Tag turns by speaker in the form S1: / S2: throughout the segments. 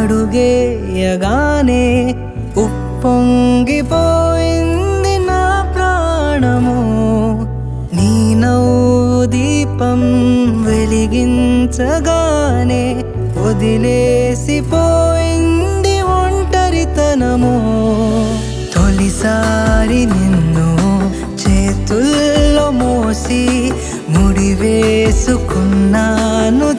S1: అడుగేయగానే ఉప్పొంగిపోయింది నా ప్రాణము. నీ నవ్వు దీపం వెలిగించగానే వదిలేసిపోయింది ఒంటరితనము. తొలిసారి నిన్ను చేతుల్లో మోసి ముడివేసుకున్నాను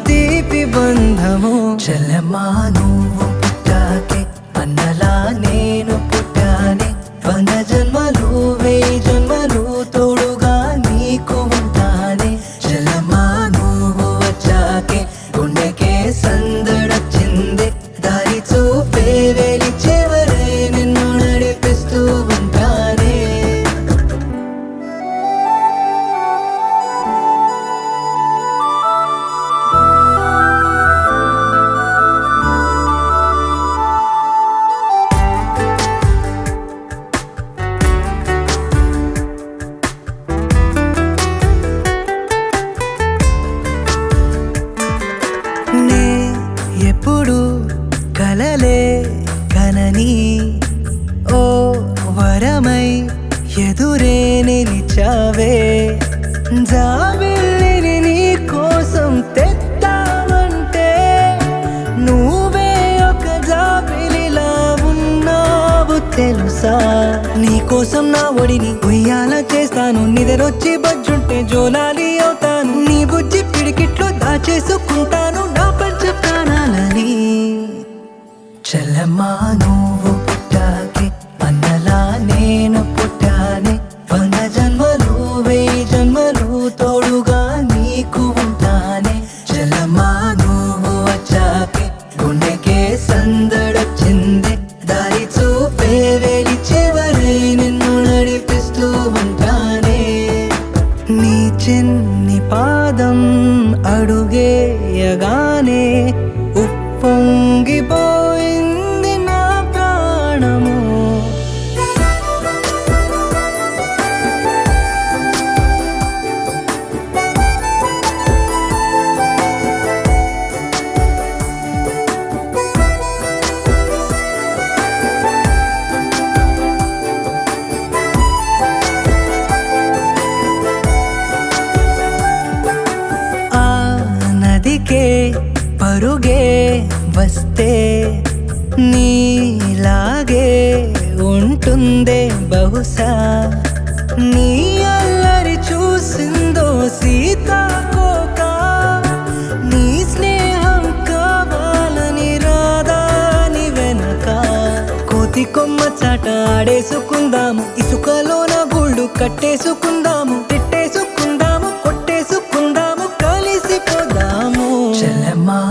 S1: తీపి బంధము. చలమా నువ్వు పుట్టాకే అన్నలా నేను పుట్టానే. 100 జన్మలు 1000 జన్మలు తోడుగా నీకు ఉంటానే. చలమా నువ్వు వచ్చాకే గుండెకే సందడొచ్చిందే. దారి చూపే వెలి చివరే నిన్ను నడిపిస్తూ ఉంటానే. నే ఎప్పుడు కలలే కనని ఓ వరమై ఎదురే నిలిచావే. జాబిల్లిని నీ కోసం తెత్తావంటే నువ్వే ఒక జాబిలిలా ఉన్నావు తెలుసా. నీకోసం నా ఒడిని ఉయ్యాల చేస్తాను. నిద్రొచ్చి బజ్జుంటే జోలాలి అవుతాను. నీ బుజ్జి పిడికిట్లో దాచేసుకుంటాను నా పంచ ప్రాణాలని. చల్లమ్మా నువ్వు పుట్టాకే అన్నలా నేను పుట్టానే. 100 జన్మలు 1000 జన్మలు తోడుగా నీకు ఉంటానే. చల్లమ్మా నువ్వు వచ్చాకే గుండెకే సందడొచ్చిందే. దారి చూపే వెలి చివరే నిన్ను నడిపిస్తూ ఉంటానే. నీ చిన్ని పాదం అడుగేయగానే ఉప్పొంగిపోయింది నా ప్రాణము. ఆ నదికే పరుగే వస్తే నీలాగే ఉంటుందే బహుశా. నీ అల్లరి చూసిందో సీతాకోక. నీ స్నేహం కావాలని రాదాని వెనక. కోతి కొమ్మ చాట ఆడేసుకుందాము. ఇసుకలోన గూళ్ళు కట్టేసుకుందాము. తిట్టేసుకుందాము కొట్టేసుకుందాము కలిసిపోదాము. చలమా